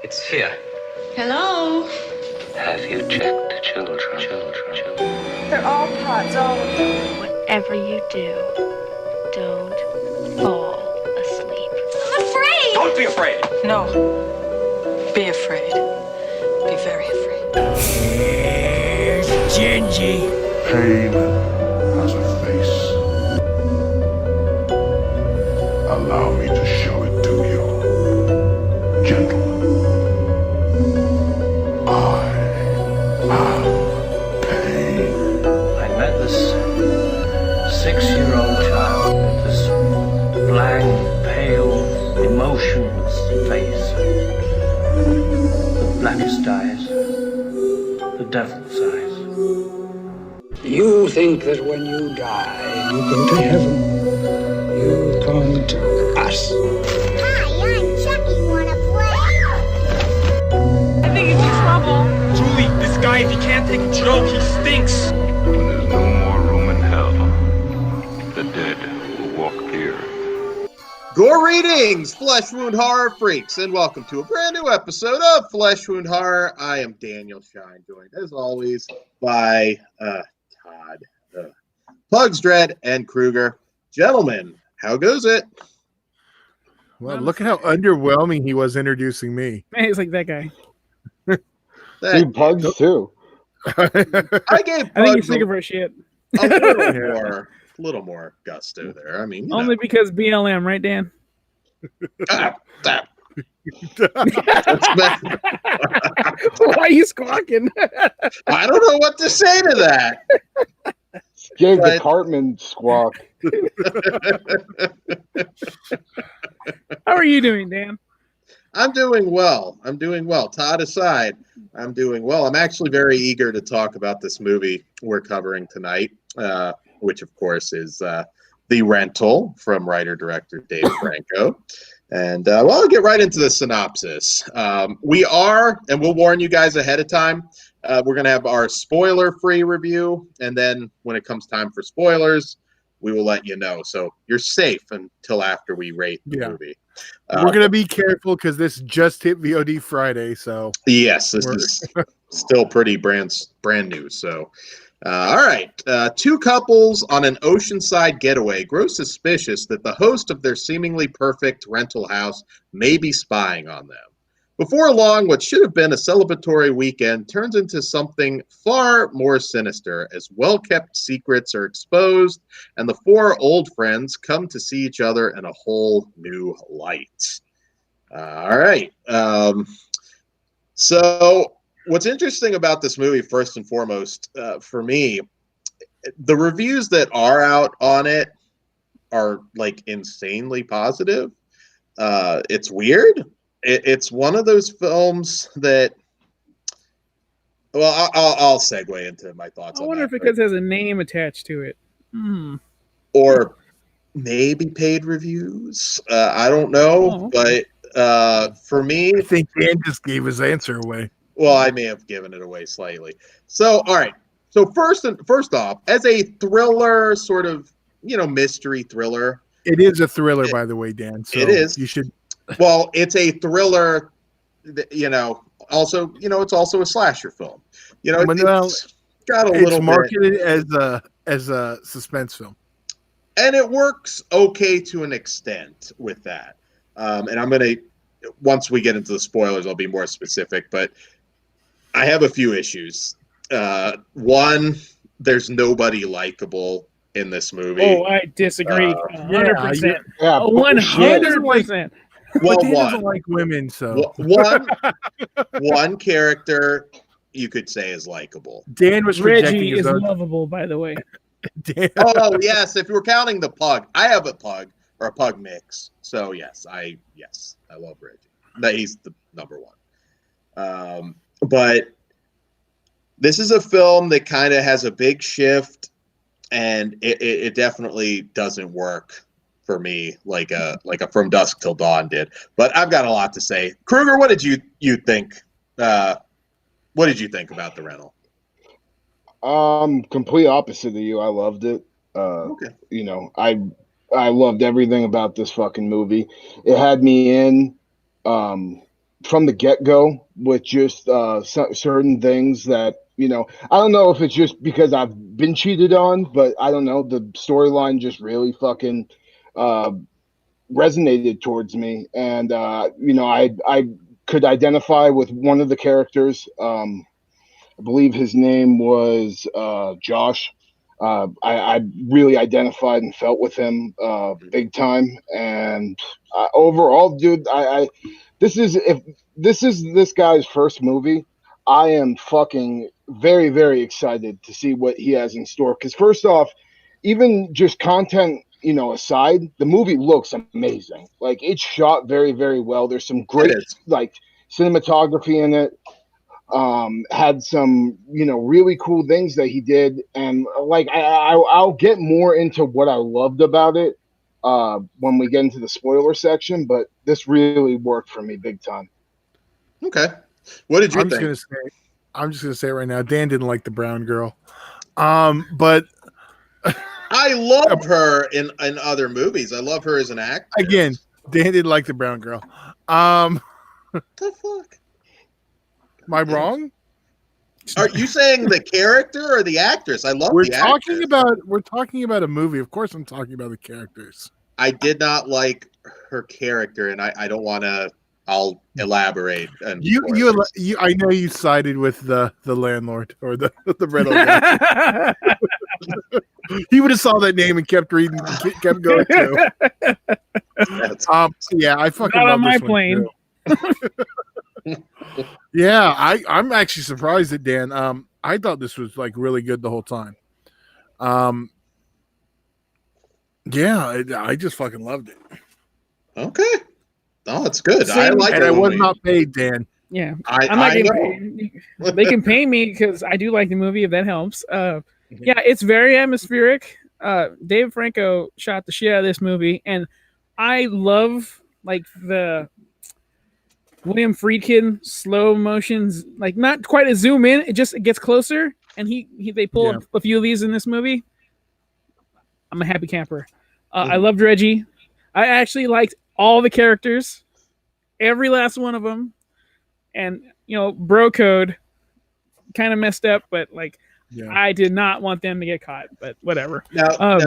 It's here. Hello? Have you checked the children? They're all pots, all of them. Whatever you do, don't fall asleep. I'm afraid! Don't be afraid! No. Be afraid. Be very afraid. Here's Gingy. Pain has a face. Allow me to show it to you. Gentlemen, I am pain. I met this 6-year-old child with this blank, pale, emotionless face. The blackest eyes. The devil's eyes. You think that when you die, you go to heaven. You come to us. Hi, I'm Chucky. Wanna play? I think he's in trouble. Julie, this guy, if he can't take a joke, he stinks. When there's no more room in hell, the dead will walk here. Greetings, Flesh Wound Horror Freaks, and welcome to a brand new episode of Flesh Wound Horror. I am Daniel Shine, joined as always by Todd, Pugs Dread, and Kruger. Gentlemen, how goes it? Well, look at how underwhelming he was introducing me. Man, he's like that guy. Dude, Pugs too. I gave I think Pugs he's sick of our shit. a little more gusto there. I mean, Only because BLM, right, Dan? That's Why are you squawking? I don't know what to say to that. Gave the Cartman squawk. How are you doing, Dan? I'm doing well. Todd aside, I'm doing well. I'm actually very eager to talk about this movie we're covering tonight, which, of course, is The Rental from writer-director Dave Franco. And, well, I'll get right into the synopsis. We are, and we'll warn you guys ahead of time, we're going to have our spoiler-free review, and then when it comes time for spoilers, we will let you know. So you're safe until after we rate the movie. We're going to be careful because this just hit VOD Friday. So yes, this is still pretty brand new. So, all right. Two couples on an oceanside getaway grow suspicious that the host of their seemingly perfect rental house may be spying on them. Before long, what should have been a celebratory weekend turns into something far more sinister as well-kept secrets are exposed and the four old friends come to see each other in a whole new light. All right. So what's interesting about this movie, first and foremost, for me, the reviews that are out on it are like insanely positive. It's weird. It's one of those films that, well, I'll segue into my thoughts on that. I wonder if because it has a name attached to it. Or maybe paid reviews. I don't know. But for me... I think Dan just gave his answer away. Well, I may have given it away slightly. So, all right. So first off, as a thriller, sort of, mystery thriller. It is a thriller, by the way, Dan. So it is. You should... Well, it's a thriller, also, it's also a slasher film. It's got a little marketed as a suspense film. And it works okay to an extent with that. And I'm going to, once we get into the spoilers, I'll be more specific, but I have a few issues. One, there's nobody likable in this movie. Oh, I disagree. 100%. Yeah, 100%. Well, Dan doesn't like women, so one character you could say is likable. Dan was Reggie is lovable, by the way. Dan. Oh yes, if you were counting the pug, I have a pug or a pug mix. So yes, I love Reggie. He's the number one. But this is a film that kind of has a big shift, and it definitely doesn't work for me like a From Dusk Till Dawn did. But I've got a lot to say. Kruger, what did you think? What did you think about The Rental? Complete opposite of you. I loved it. Okay. I loved everything about this fucking movie. It had me in from the get-go with just certain things that, you know, I don't know if it's just because I've been cheated on, but I don't know, the storyline just really fucking resonated towards me. And you know, I could identify with one of the characters. I believe his name was Josh. I really identified and felt with him big time. And overall, dude, if this is this guy's first movie, I am fucking very, very excited to see what he has in store. Because first off, even just content, you know, aside, the movie looks amazing. Like, it's shot very, very well. There's some great like cinematography in it. Had some, you know, really cool things that he did, and like I'll get more into what I loved about it when we get into the spoiler section, but this really worked for me big time. Okay, what did you think? I'm just gonna say it right now, Dan didn't like the brown girl, but I love her in other movies. I love her as an actor. Again, Dan didn't like the brown girl. What the fuck? Am I wrong? Are you saying the character or the actress? I love We're the talking actress. We're talking about a movie. Of course, I'm talking about the characters. I did not like her character, and I don't want to. I'll elaborate. You, I know you sided with the landlord or the rental guy. He would have saw that name and kept reading, kept going too. Yeah, I fucking not love on my this plane. Yeah, I'm actually surprised at Dan. I thought this was like really good the whole time. Yeah, I just fucking loved it. Okay. Oh, that's good. Same, I like it. And I was not paid, Dan. Yeah, I'm not getting paid. They can pay me because I do like the movie, if that helps. Yeah, it's very atmospheric. Dave Franco shot the shit out of this movie, and I love like the William Friedkin slow motions, like not quite a zoom in. It gets closer, and they pull a few of these in this movie. I'm a happy camper. I loved Reggie. I actually liked all the characters, every last one of them. And, you know, bro code kind of messed up, but like, I did not want them to get caught, but whatever. Now,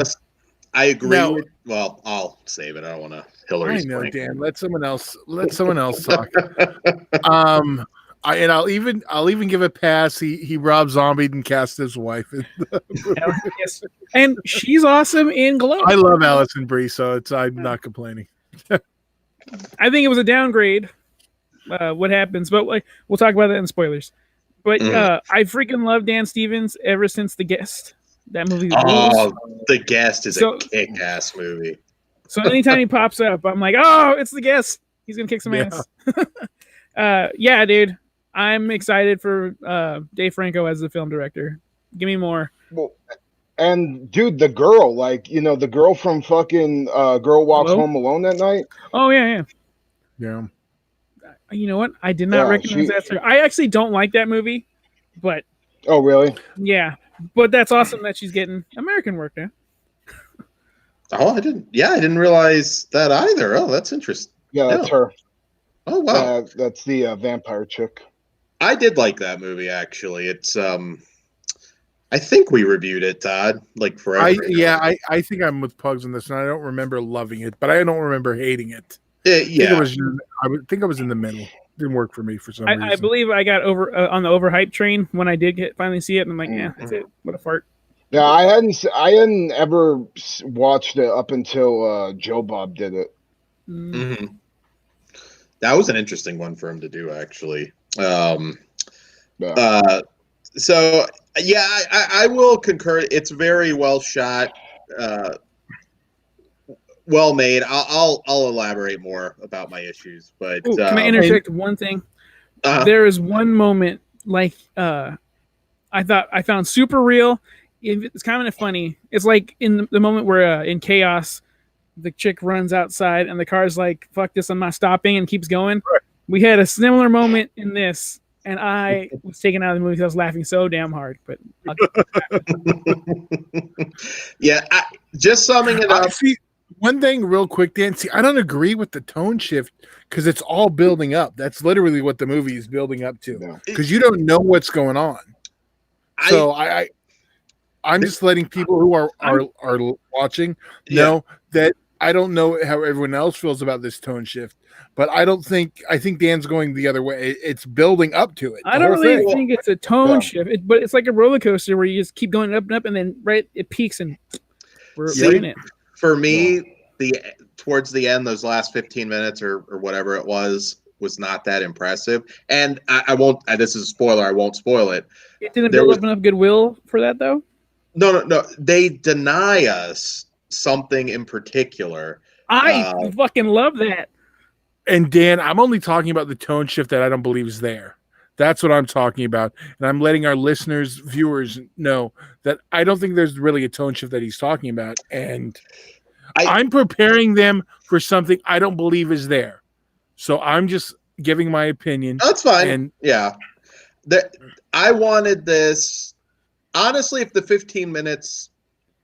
I agree with, well, I'll save it. I don't want to Hillary's I know, point. Dan. Let someone else talk. I'll even give a pass. He Rob Zombie and cast his wife in the movie. Yes. And she's awesome in Glow. I love Alison Brie, so I'm not complaining. I think it was a downgrade. What happens, but like we'll talk about that in spoilers. But I freaking love Dan Stevens ever since The Guest. That movie. Oh, The Guest is a kick-ass movie. So anytime he pops up, I'm like, oh, it's The Guest. He's gonna kick some ass. Yeah, dude. I'm excited for Dave Franco as the film director. Give me more. Well, and dude, the girl, like, you know, the girl from fucking Girl Walks Home Alone that night. Oh yeah. You know what? I did not recognize that. I actually don't like that movie, but oh really? Yeah, but that's awesome that she's getting American work now. Oh, I didn't realize that either. Oh, that's interesting. Yeah, that's her. Oh wow, that's the vampire chick. I did like that movie actually. It's I think we reviewed it, Todd, like forever. I think I'm with Pugs on this, and I don't remember loving it, but I don't remember hating it. Yeah, I think I was in the middle. Didn't work for me for some reason. I believe I got over on the overhyped train when I did finally see it, and I'm like, yeah, that's it. What a fart. Yeah, I hadn't ever watched it up until Joe Bob did it. Mm-hmm. That was an interesting one for him to do, actually. So yeah, I will concur. It's very well shot, well made. I'll elaborate more about my issues, but can I interject one thing? There is one moment like I found super real. It's kind of funny. It's like in the moment where in Chaos, the chick runs outside and the car's like, "Fuck this! I'm not stopping," and keeps going. Right. We had a similar moment in this. And I was taken out of the movie because I was laughing so damn hard. But yeah, just summing it up. One thing, real quick, Dan. See, I don't agree with the tone shift because it's all building up. That's literally what the movie is building up to. Because you don't know what's going on. So I'm just letting people who are watching know that I don't know how everyone else feels about this tone shift, but I think Dan's going the other way. It's building up to it. I don't really think it's a tone shift, but it's like a roller coaster where you just keep going up and up, and then it peaks and we're in it. For me, towards the end, those last 15 minutes or whatever it was not that impressive. And I won't. This is a spoiler. I won't spoil it. It didn't build up enough goodwill for that, though. No. They deny us something in particular. I fucking love that. And Dan, I'm only talking about the tone shift that I don't believe is there. That's what I'm talking about. And I'm letting our listeners, viewers know that I don't think there's really a tone shift that he's talking about. And I'm preparing them for something I don't believe is there. So I'm just giving my opinion. That's fine. And I wanted this. Honestly, if the 15 minutes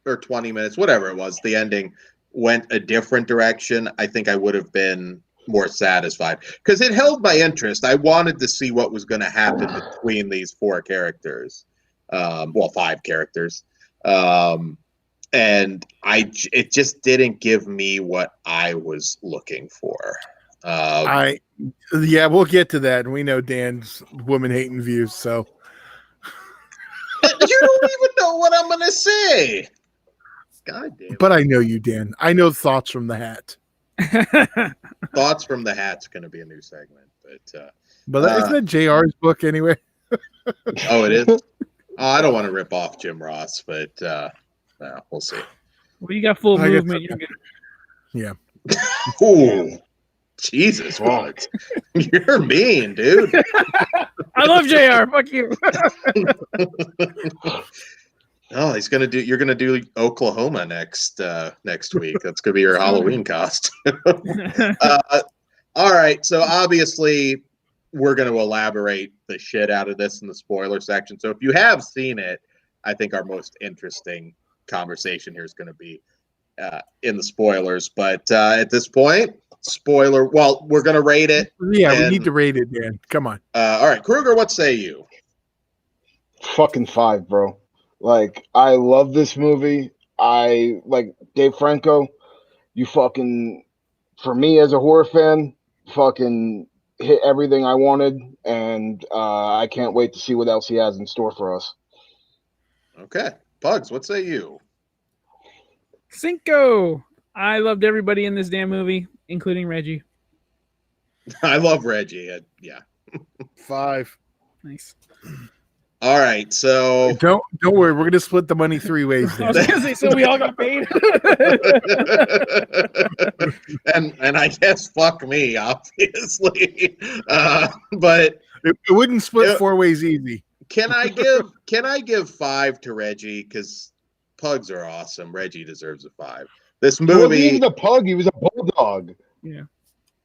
or 20 minutes, whatever it was, the ending went a different direction, I think I would have been more satisfied because it held my interest. I wanted to see what was going to happen between these 4 characters. 5 characters. And it just didn't give me what I was looking for. We'll get to that. And we know Dan's woman hating views. So you don't even know what I'm going to say. God damn. But I know you, Dan. I know thoughts from the hat. Thoughts from the hat's going to be a new segment, but isn't that JR's book anyway? Oh, it is. I don't want to rip off Jim Ross, but we'll see. Well, you got full movement. You're good. Yeah. Ooh, Jesus, what? You're mean, dude. I love JR. Fuck you. Oh, you're gonna do Oklahoma next week. That's gonna be your Halloween costume. All right. So obviously we're gonna elaborate the shit out of this in the spoiler section. So if you have seen it, I think our most interesting conversation here is gonna be in the spoilers. But at this point, spoiler. Well, we're gonna rate it. Yeah, we need to rate it, Dan. Come on. All right, Kruger. What say you? Fucking 5, bro. Like, I love this movie. I like Dave Franco. You fucking, for me as a horror fan, fucking hit everything I wanted, and I can't wait to see what else he has in store for us. Okay, Bugs. What say you? 5. I loved everybody in this damn movie, including Reggie. I love Reggie. Yeah. 5. Nice. All right, so don't worry, we're gonna split the money 3 ways. I was gonna say, so we all got paid. and I guess fuck me, obviously, but it wouldn't split 4 ways easy. Can I give 5 to Reggie because pugs are awesome. Reggie deserves a 5. This movie. He wasn't a pug. He was a bulldog. Yeah.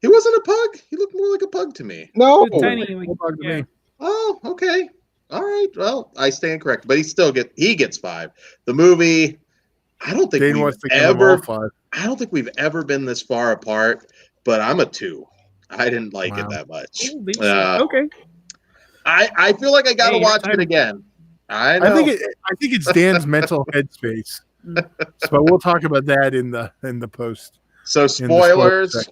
He wasn't a pug. He looked more like a pug to me. No. Tiny, like, yeah. Oh, okay. All right. Well, I stand corrected, but he gets 5. The movie, I don't think we've ever been this far apart, but I'm a 2. I didn't like it that much. Okay. I feel like I gotta watch it again. I know. I think it's Dan's mental headspace. So we'll talk about that in the post. So spoilers.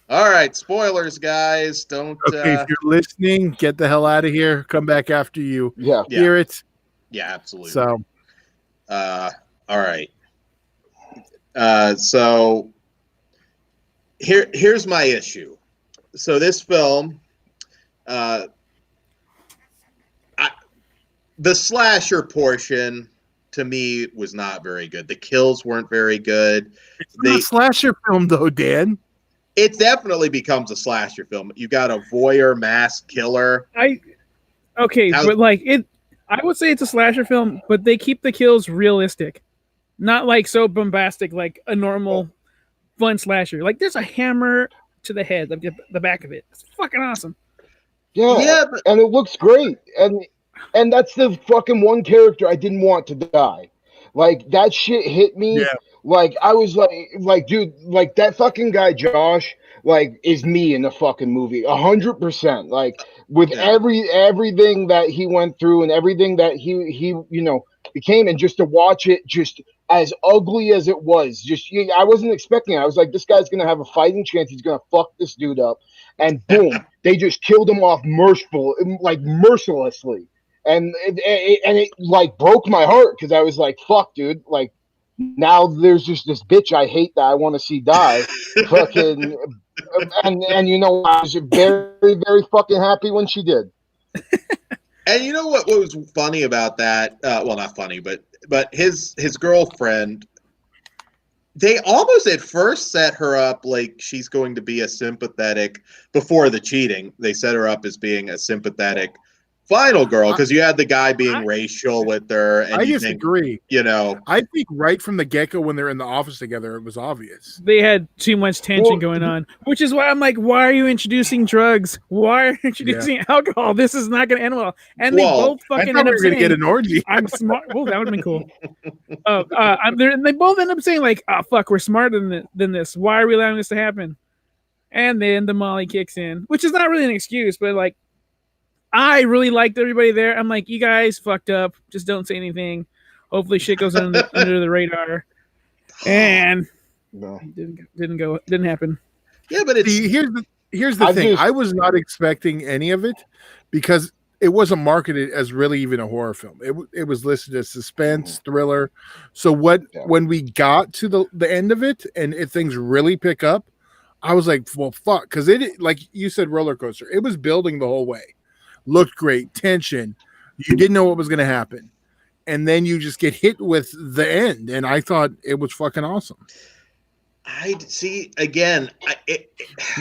All right, spoilers, guys. Don't. Okay, if you're listening, get the hell out of here. Come back after you hear it. Yeah, absolutely. So, all right. So here's my issue. So this film, the slasher portion to me was not very good. The kills weren't very good. It's not a slasher film, though, Dan. It definitely becomes a slasher film. You got a voyeur mass killer. But like it, I would say it's a slasher film, but they keep the kills realistic, not like so bombastic like a normal fun slasher. Like there's a hammer to the head, like the back of it. It's fucking awesome. Yeah, and it looks great, and that's the fucking one character I didn't want to die. Like that shit hit me. Yeah. Like I was like, dude, like that fucking guy Josh, like is me in the fucking movie, 100%. Like with everything that he went through and everything that he became, and just to watch it, just as ugly as it was, I wasn't expecting it. I was like, this guy's gonna have a fighting chance. He's gonna fuck this dude up, and boom, they just killed him off mercilessly. And it like broke my heart because I was like, fuck, dude, like now there's just this bitch I hate that I want to see die. Fucking and you know, I was very, very fucking happy when she did. And you know what was funny about that? Well, not funny, but his girlfriend, they almost at first set her up like she's going to be a sympathetic, before the cheating, they set her up as being a sympathetic final girl, because you had the guy being racial with her, and I disagree. I think right from the get-go when they're in the office together, it was obvious. They had too much tension going on, which is why I'm like, why are you introducing drugs? Why are you introducing alcohol? This is not going to end well. And they both fucking end up saying, get an orgy. I'm smart. Well, that would have been cool. And they both end up saying like, oh, fuck, we're smarter than this. Why are we allowing this to happen? And then the Molly kicks in, which is not really an excuse, but like, I really liked everybody there. I'm like, you guys fucked up. Just don't say anything. Hopefully shit goes under the radar. And didn't happen. Yeah, but it's here's the thing. I was not expecting any of it because it wasn't marketed as really even a horror film. It was listed as suspense, thriller. So when we got to the end of it and if things really pick up, I was like, well, fuck. Because it, like you said, roller coaster. It was building the whole way. Looked great, tension. You didn't know what was going to happen. And then you just get hit with the end. And I thought it was fucking awesome. I see, again.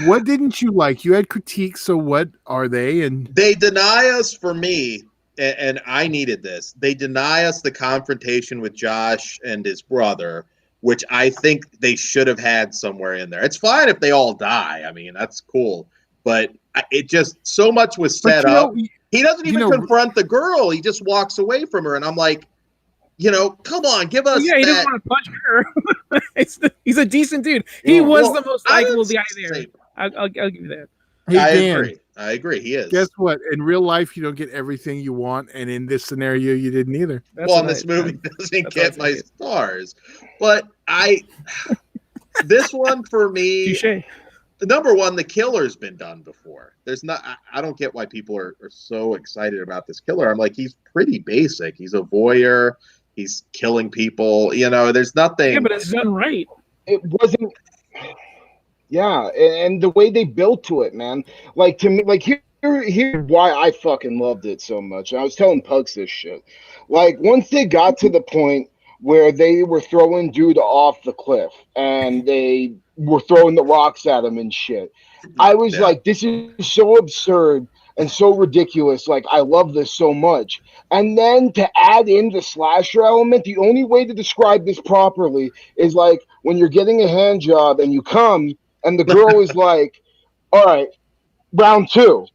What didn't you like? You had critiques, so what are they? And they deny us, for me, and I needed this. They deny us the confrontation with Josh and his brother, which I think they should have had somewhere in there. It's fine if they all die. I mean, that's cool. But it just, so much was set up. He doesn't even confront the girl. He just walks away from her. And I'm like, come on, give us he doesn't want to punch her. He's a decent dude. He was the most likable guy there. I'll give you that. I agree. He is. Guess what? In real life, you don't get everything you want. And in this scenario, you didn't either. This movie doesn't get my stars. But this one for me... Touché. Number one, the killer's been done before. There's not. I don't get why people are so excited about this killer. I'm like, he's pretty basic. He's a voyeur. He's killing people. There's nothing. Yeah, but it's done right. It wasn't. Yeah, and the way they built to it, man. Like, to me, like here's why I fucking loved it so much. I was telling Pugs this shit. Like, once they got to the point where they were throwing dude off the cliff and they were throwing the rocks at him and shit, I was like, this is so absurd and so ridiculous. Like, I love this so much. And then to add in the slasher element, the only way to describe this properly is like when you're getting a hand job and you come and the girl is like, all right, round two.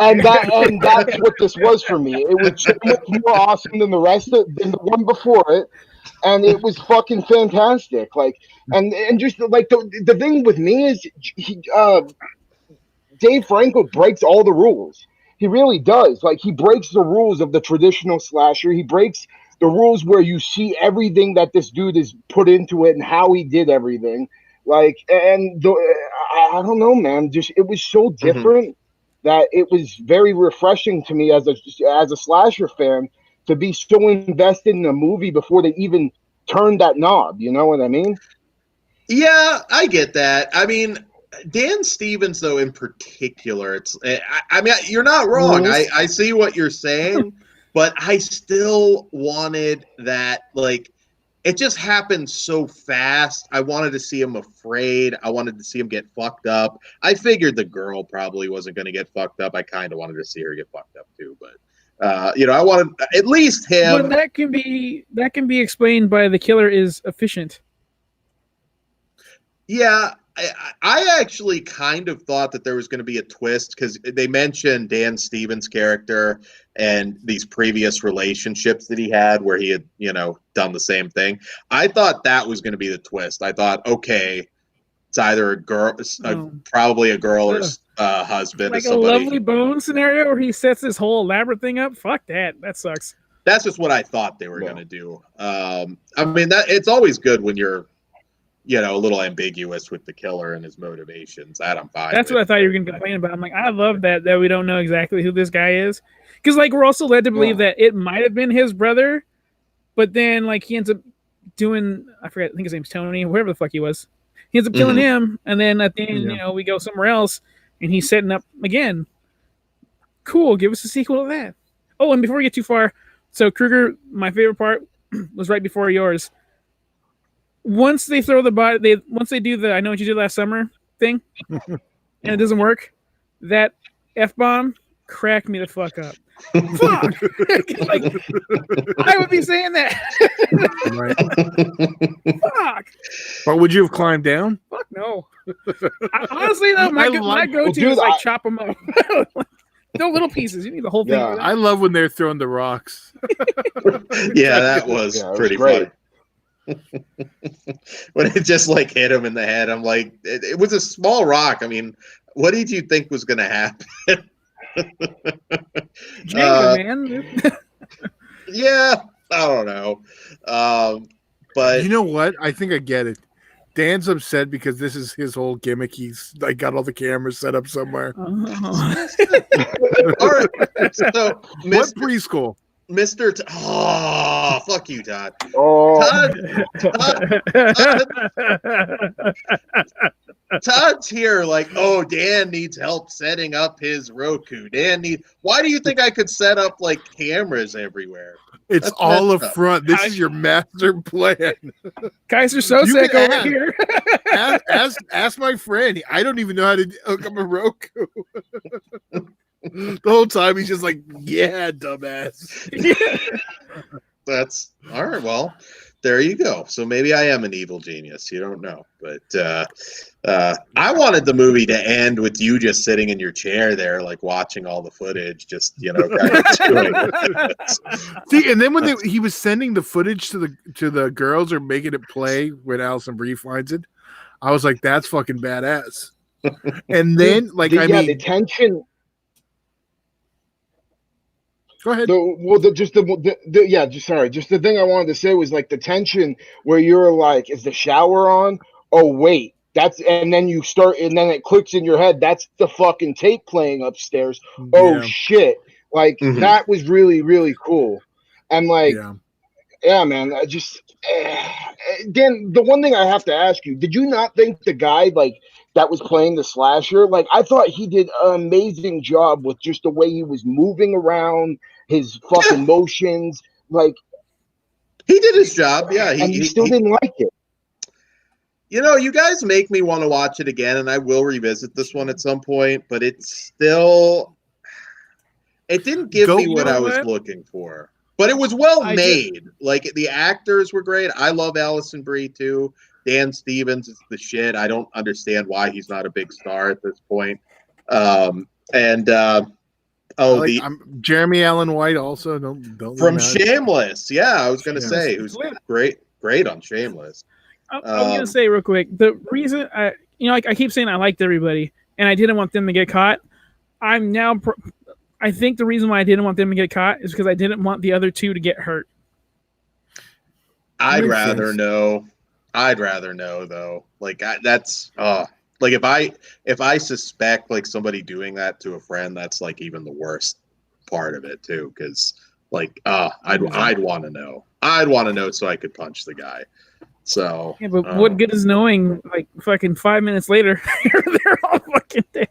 And that's what this was for me. It was so much more awesome than than the one before it. And it was fucking fantastic. Like, and just like the thing with me is Dave Franco breaks all the rules. He really does. Like, he breaks the rules of the traditional slasher. He breaks the rules where you see everything that this dude has put into it and how he did everything. Like, and I don't know, man. Just, it was so different that it was very refreshing to me as a slasher fan to be so invested in a movie before they even turned that knob. You know what I mean? Yeah, I get that. I mean, Dan Stevens, though, in particular, I mean, you're not wrong. I see what you're saying, but I still wanted that, like, it just happened so fast. I wanted to see him afraid. I wanted to see him get fucked up. I figured the girl probably wasn't going to get fucked up. I kind of wanted to see her get fucked up too, but I wanted at least him. But that can be explained by the killer is efficient. Yeah, I actually kind of thought that there was going to be a twist because they mentioned Dan Stevens' character and these previous relationships that he had where he had, done the same thing. I thought that was going to be the twist. I thought, okay, it's either a girl, probably a girl or husband. Like of somebody. A Lovely Bone scenario where he sets this whole elaborate thing up. Fuck that. That sucks. That's just what I thought they were going to do. I mean, that it's always good when you're, a little ambiguous with the killer and his motivations. That I'm fine. That's what I thought you were going to complain about. I'm like, I love that we don't know exactly who this guy is. Because, we're also led to believe that it might have been his brother, but then, he ends up doing, I forget, I think his name's Tony, whoever the fuck he was. He ends up killing him, and then at the end, we go somewhere else, and he's setting up again. Cool, give us a sequel to that. Oh, and before we get too far, so Krueger, my favorite part was right before yours. Once they throw the body, once they do the "I know what you did last summer" thing, and it doesn't work, that F-bomb cracked me the fuck up. Fuck! I would be saying that. Fuck! But would you have climbed down? Fuck no. Honestly, though, my go-to is chop them up. No little pieces. You need the whole thing. Yeah, I love when they're throwing the rocks. Yeah, that was pretty funny. When it just hit him in the head, I'm like, it was a small rock. I mean, what did you think was going to happen? Man. Yeah, I don't know. But you know what? I think I get it. Dan's upset because this is his whole gimmick. He's got all the cameras set up somewhere. Oh. All right. So, what preschool? Mr. Fuck you, Todd. Oh. Todd's here Dan needs help setting up his Roku. Why do you think I could set up cameras everywhere? It's all up front. This is your master plan. Kaiser Sosek over here. ask my friend. I don't even know how to hook up a Roku. The whole time he's just like, yeah, dumbass. That's all right. Well, there you go. So maybe I am an evil genius. You don't know. But I wanted the movie to end with you just sitting in your chair there, watching all the footage, just, kind of doing it. See, and then when he was sending the footage to the girls or making it play when Alison Brie finds it, I was like, that's fucking badass. And then, the tension. Go ahead. Just the thing I wanted to say was the tension where you're like, is the shower on? Oh wait, and then you start, and then it clicks in your head. That's the fucking tape playing upstairs. Oh shit! That was really, really cool. And yeah, man. I just again, the one thing I have to ask you: did you not think the guy that was playing the slasher? I thought he did an amazing job with just the way he was moving around, his fucking motions. He did his job. Yeah, he still didn't like it. You guys make me want to watch it again, and I will revisit this one at some point. But it didn't give me what I was looking for. But it was well made. The actors were great. I love Alison Brie too. Dan Stevens is the shit. I don't understand why he's not a big star at this point. Jeremy Allen White also. Don't from Shameless. Yeah, I was gonna say who's great on Shameless. I was gonna say real quick, the reason I keep saying I liked everybody and I didn't want them to get caught. I think the reason why I didn't want them to get caught is because I didn't want the other two to get hurt. I'd rather know though. If I suspect somebody doing that to a friend, that's even the worst part of it too. Because I'd want to know. I'd want to know so I could punch the guy. So yeah, but what good is knowing? Fucking 5 minutes later, they're all fucking dead.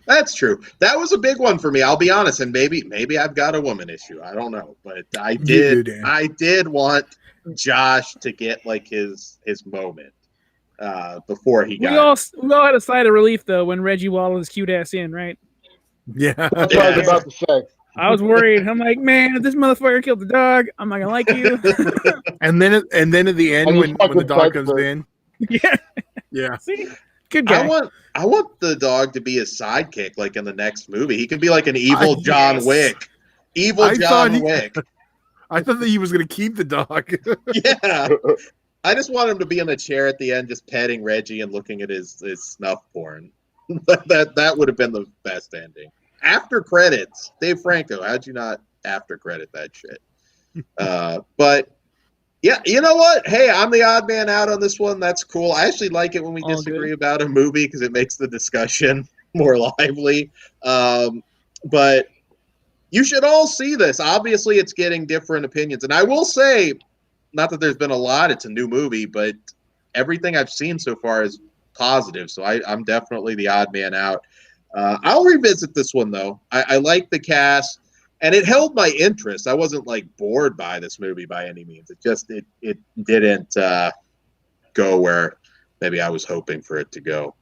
That's true. That was a big one for me. I'll be honest, and maybe I've got a woman issue. I don't know, but I did want Josh to get his moment before he got. We all had a sigh of relief though when Reggie Wallace cute ass in, right? Yeah, that's what I was about to say. I was worried. I'm like, man, if this motherfucker killed the dog, I'm not gonna like you. and then at the end, when the dog comes in, Yeah. Yeah. See? Good guy. I want the dog to be a sidekick, like in the next movie. He could be like an evil John Wick. Evil John Wick. I thought that he was going to keep the dog. Yeah. I just want him to be in the chair at the end, just petting Reggie and looking at his snuff porn. that would have been the best ending. After credits, Dave Franco, how'd you not after credit that shit? But yeah, you know what? Hey, I'm the odd man out on this one. That's cool. I actually like it when we disagree about a movie because it makes the discussion more lively. But you should all see this. Obviously, it's getting different opinions. And I will say, not that there's been a lot, it's a new movie, but everything I've seen so far is positive. So I'm definitely the odd man out. I'll revisit this one, though. I like the cast, and it held my interest. I wasn't, like, bored by this movie by any means. It just it didn't go where maybe I was hoping for it to go.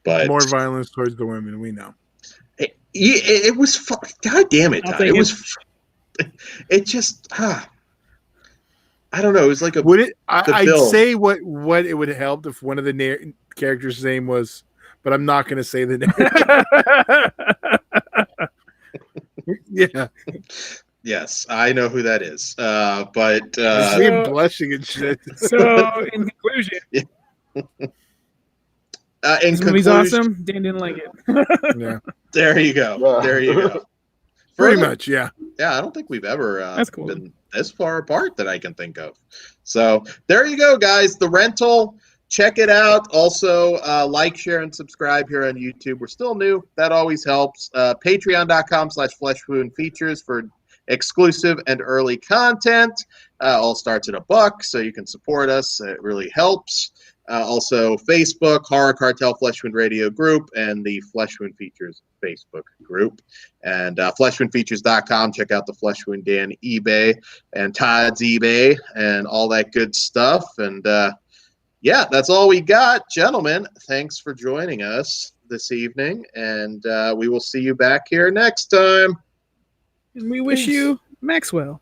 But more violence towards the women, we know. It was God damn it, Todd. It was it just I don't know. It was like I'd say what it would help if one of the characters' name was, but I'm not going to say the name. Yeah. Yes, I know who that is. But I see him blushing and shit. So, in conclusion, this movie's awesome. Dan didn't like it. Yeah. There you go. There you go. Pretty much, yeah. Yeah, I don't think we've ever That's cool. been this far apart that I can think of. So there you go, guys. The Rental. Check it out. Also, like, share, and subscribe here on YouTube. We're still new. That always helps. Patreon.com/FleshWoundFeatures for exclusive and early content. All starts at $1, so you can support us. It really helps. Also, Facebook, Horror Cartel Flesh Wound Radio group, and the Flesh Wound Features Facebook group. And fleshwoundfeatures.com. Check out the Flesh Wound Dan eBay and Todd's eBay and all that good stuff. And yeah, that's all we got. Gentlemen, thanks for joining us this evening. And we will see you back here next time. And we wish you Maxwell.